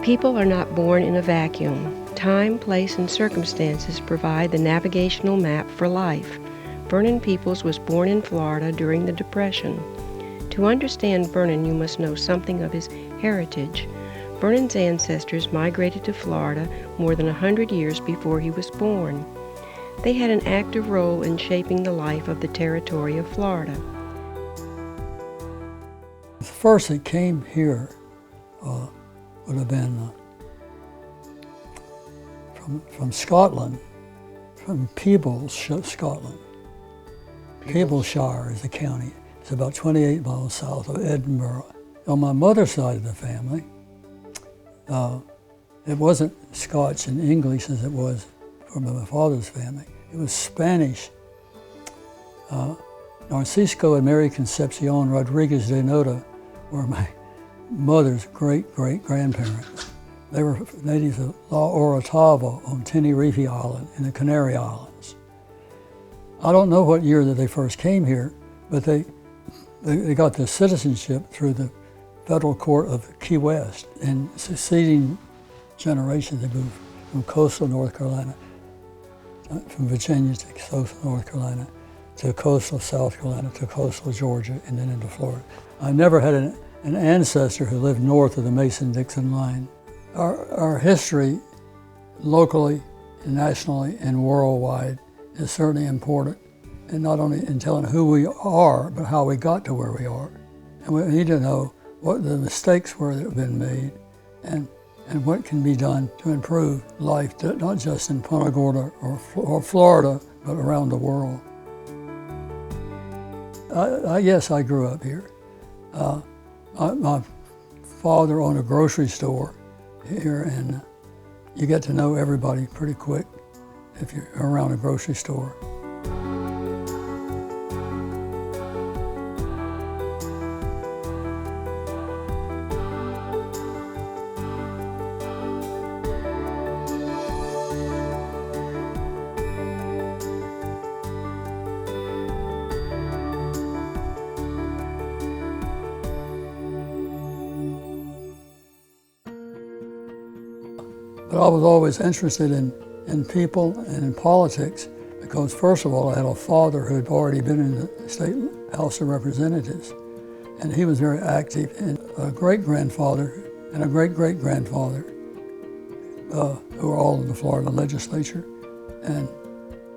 People are not born in a vacuum. Time, place, and circumstances provide the navigational map for life. Vernon Peeples was born in Florida during the Depression. To understand Vernon, you must know something of his heritage. Vernon's ancestors migrated to Florida more than 100 years before he was born. They had an active role in shaping the life of the territory of Florida. The first that came here would have been from Scotland, from Peebles, Scotland. Peeblesshire is a county. It's about 28 miles south of Edinburgh. On my mother's side of the family, it wasn't Scotch and English as it was from my father's family. It was Spanish. Narcisco and Mary Concepcion Rodriguez de Nota were my mother's great-great-grandparents. They were natives of La Orotava on Tenerife Island in the Canary Islands. I don't know what year that they first came here, but they got their citizenship through the federal court of Key West. In succeeding generations, they moved from coastal North Carolina, from Virginia to coastal North Carolina, to coastal South Carolina, to coastal Georgia, and then into Florida. I never had an ancestor who lived north of the Mason-Dixon line. Our history, locally, nationally, and worldwide, is certainly important, and not only in telling who we are, but how we got to where we are. And we need to know what the mistakes were that have been made, and what can be done to improve life, not just in Punta Gorda or Florida, but around the world. Yes, I grew up here. My father owned a grocery store here, and you get to know everybody pretty quick if you're around a grocery store. But I was always interested in people and in politics because, first of all, I had a father who had already been in the State House of Representatives, and he was very active, and a great-grandfather and a great-great-grandfather who were all in the Florida legislature. And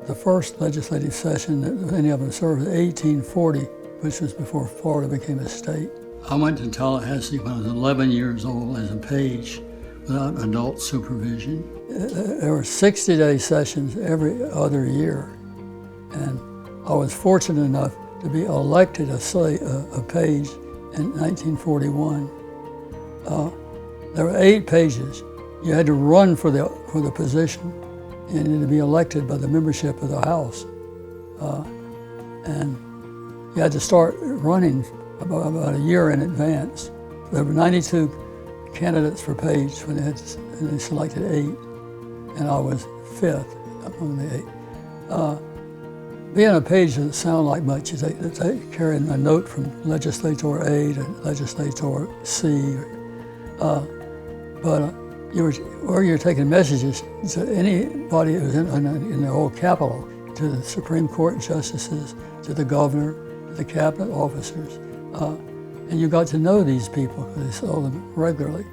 the first legislative session that any of them served was 1840, which was before Florida became a state. I went to Tallahassee when I was 11 years old as a page, without adult supervision. There were 60-day sessions every other year, and I was fortunate enough to be elected a page in 1941. There were 8 pages. You had to run for the position and to be elected by the membership of the House. And you had to start running about a year in advance. There were 92 candidates for page when they selected 8, and I was 5th among the 8. Being a page doesn't sound like much. They carry a note from legislator A to legislator C, but you're taking messages to anybody who's in the whole Capitol, to the Supreme Court justices, to the governor, to the cabinet officers. And you got to know these people because they saw them regularly.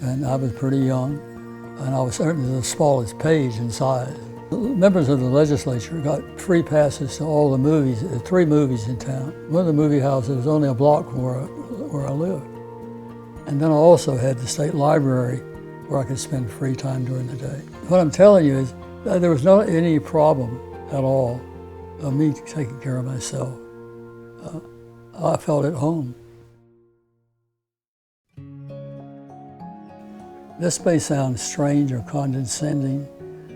And I was pretty young, and I was certainly the smallest page in size. Members of the legislature got free passes to all the movies. There were 3 movies in town. One of the movie houses was only a block from where I lived. And then I also had the state library where I could spend free time during the day. What I'm telling you is that there was not any problem at all of me taking care of myself. I felt at home. This may sound strange or condescending,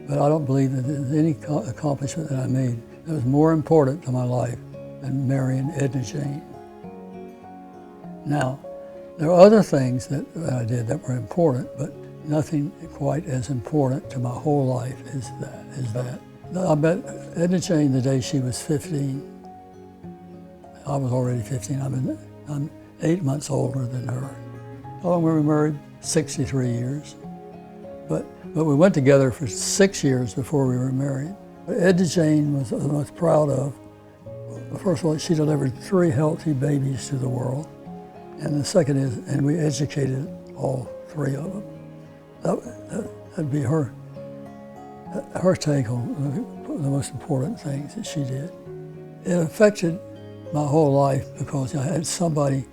but I don't believe that there's any accomplishment that I made that was more important to my life than marrying Edna Jane. Now, there are other things that I did that were important, but nothing quite as important to my whole life as that. I met Edna Jane the day she was 15. I was already 15. I'm 8 months older than her. How long were we married? 63 years. But we went together for 6 years before we were married. Edna Jane was the most proud of. First of all, she delivered 3 healthy babies to the world. And the second is, and we educated all 3 of them. That'd be her take on the most important things that she did. It affected my whole life because I had somebody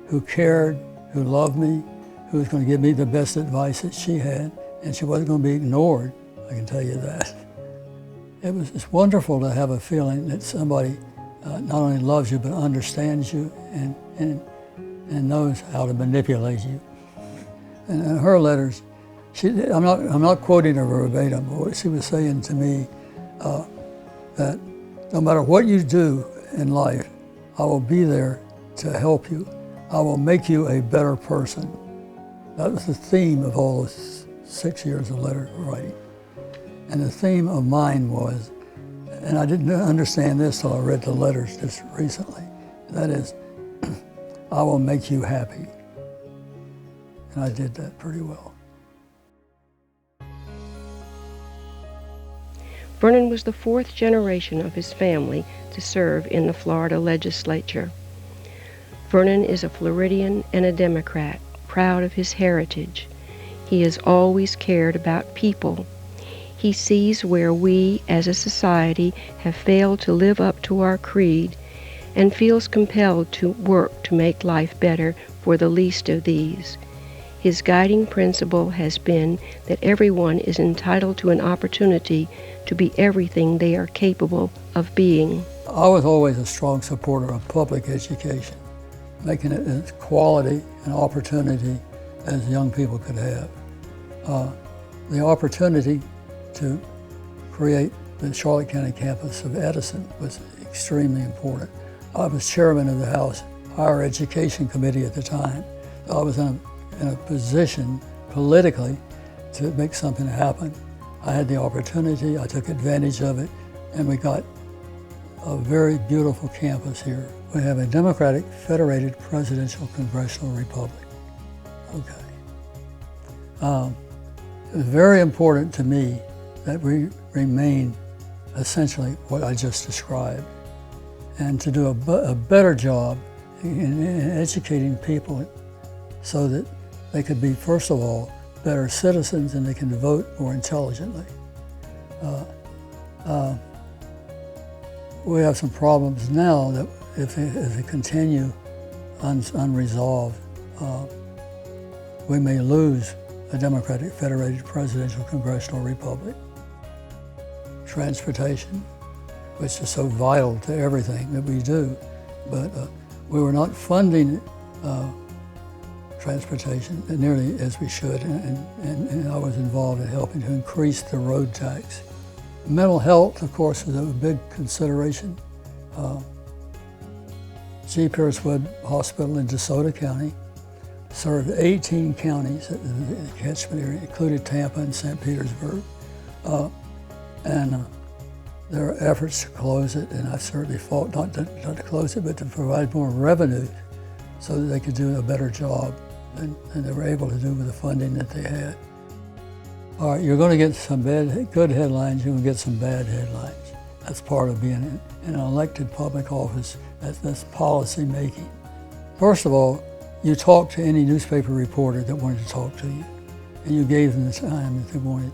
who cared, who loved me, who was going to give me the best advice that she had, and she wasn't going to be ignored, I can tell you that. It's wonderful to have a feeling that somebody not only loves you, but understands you and knows how to manipulate you. And in her letters, I'm not quoting her verbatim, but what she was saying to me, that no matter what you do in life, I will be there to help you. I will make you a better person. That was the theme of all those 6 years of letter writing. And the theme of mine was, and I didn't understand this till I read the letters just recently, that is, I will make you happy. And I did that pretty well. Vernon was the 4th generation of his family to serve in the Florida legislature. Vernon is a Floridian and a Democrat, proud of his heritage. He has always cared about people. He sees where we, as a society, have failed to live up to our creed and feels compelled to work to make life better for the least of these. His guiding principle has been that everyone is entitled to an opportunity to be everything they are capable of being. I was always a strong supporter of public education, making it as quality and opportunity as young people could have. The opportunity to create the Charlotte County campus of Edison was extremely important. I was chairman of the House Higher Education Committee at the time. I was in a position politically to make something happen. I had the opportunity, I took advantage of it, and we got a very beautiful campus here. We have a democratic, federated, presidential, congressional republic. Okay. It was very important to me that we remain essentially what I just described, and to do a better job in educating people so that they could be, first of all, better citizens and they can vote more intelligently. We have some problems now that if they continue unresolved, we may lose a democratic, federated, presidential, congressional republic. Transportation, which is so vital to everything that we do, but we were not funding transportation nearly as we should, and I was involved in helping to increase the road tax. Mental health, of course, is a big consideration. G. Pierce Wood Hospital in DeSoto County served 18 counties in the catchment area, included Tampa and St. Petersburg. And there are efforts to close it, and I certainly fought not to close it, but to provide more revenue so that they could do a better job than they were able to do with the funding that they had. All right, you're going to get some good headlines, you're going to get some bad headlines. That's part of being in an elected public office. That's policy making. First of all, you talked to any newspaper reporter that wanted to talk to you, and you gave them the time that they wanted,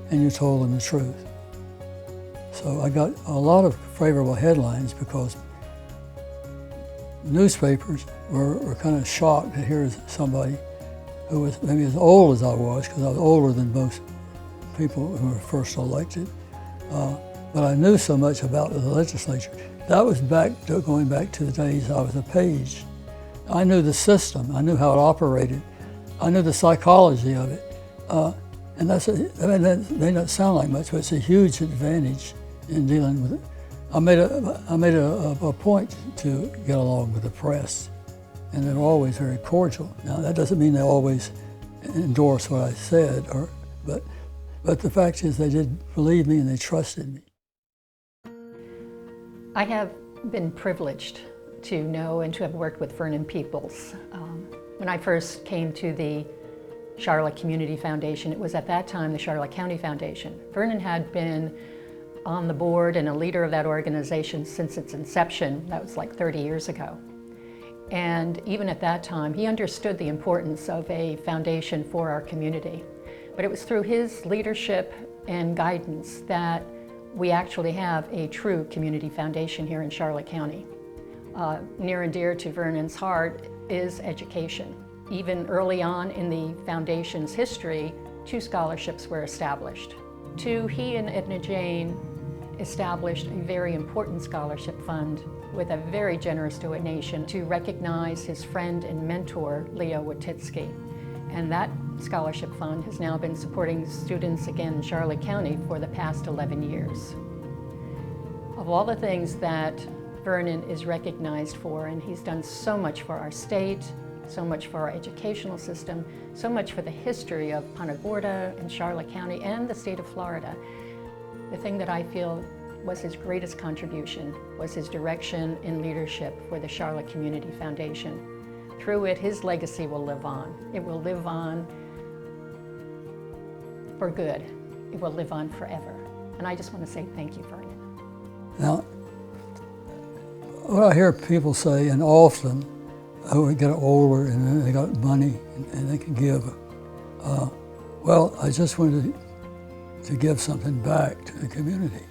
and you told them the truth. So I got a lot of favorable headlines because newspapers were kind of shocked to hear somebody who was maybe as old as I was, because I was older than most people who were first elected. But I knew so much about the legislature. That was going back to the days I was a page. I knew the system, I knew how it operated, I knew the psychology of it. And that may not sound like much, but it's a huge advantage in dealing with it. I made a point to get along with the press, and they were always very cordial. Now, that doesn't mean they always endorse what I said, but the fact is they did believe me and they trusted me. I have been privileged to know and to have worked with Vernon Peeples. When I first came to the Charlotte Community Foundation, it was at that time the Charlotte County Foundation. Vernon had been on the board and a leader of that organization since its inception. That was like 30 years ago. And even at that time, he understood the importance of a foundation for our community. But it was through his leadership and guidance that we actually have a true community foundation here in Charlotte County. Near and dear to Vernon's heart is education. Even early on in the foundation's history, 2 scholarships were established. He and Edna Jane established a very important scholarship fund with a very generous donation to recognize his friend and mentor, Leo Wititsky. And that scholarship fund has now been supporting students again in Charlotte County for the past 11 years. Of all the things that Vernon is recognized for, and he's done so much for our state, so much for our educational system, so much for the history of Punta Gorda and Charlotte County and the state of Florida. The thing that I feel was his greatest contribution was his direction and leadership for the Charlotte Community Foundation. Through it, his legacy will live on. It will live on for good. It will live on forever. And I just want to say thank you, Vernon. Now, what I hear people say, and often, we get older and they got money and they can give. Well, I just wanted to give something back to the community.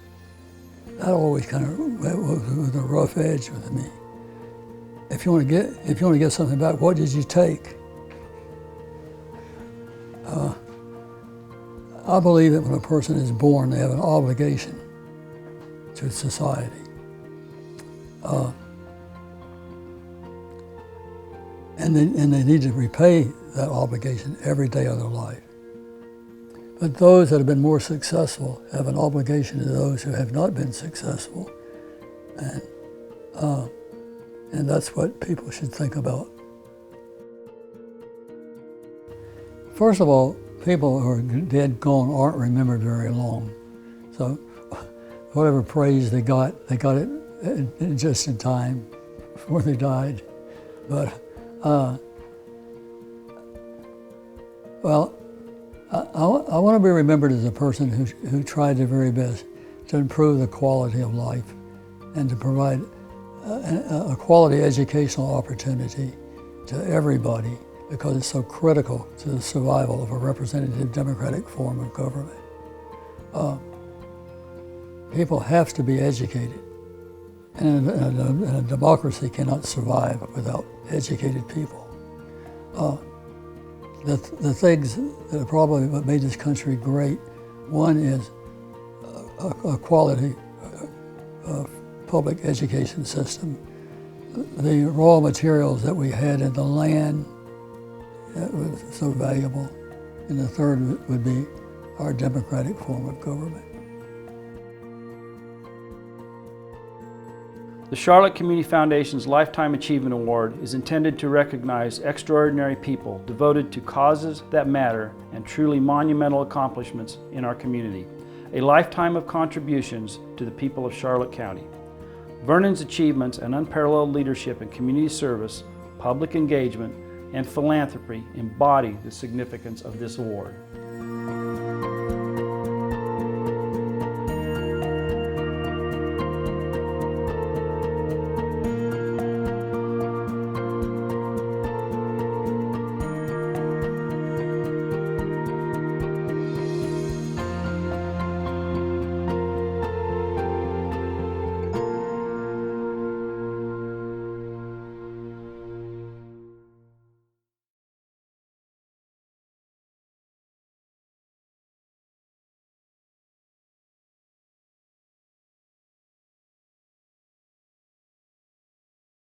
That always kind of was a rough edge with me. If you want to get something back, what did you take? I believe that when a person is born, they have an obligation to society. And they need to repay that obligation every day of their life. But those that have been more successful have an obligation to those who have not been successful. And that's what people should think about. First of all, people who are dead, gone, aren't remembered very long. So whatever praise they got it just in time before they died. But well, I want to be remembered as a person who tried their very best to improve the quality of life and to provide a quality educational opportunity to everybody, because it's so critical to the survival of a representative democratic form of government. People have to be educated, and a democracy cannot survive without educated people. The things that are probably what made this country great, one is a quality public education system. The raw materials that we had in the land was so valuable. And the third would be our democratic form of government. The Charlotte Community Foundation's Lifetime Achievement Award is intended to recognize extraordinary people devoted to causes that matter and truly monumental accomplishments in our community. A lifetime of contributions to the people of Charlotte County. Vernon's achievements and unparalleled leadership in community service, public engagement, and philanthropy embody the significance of this award.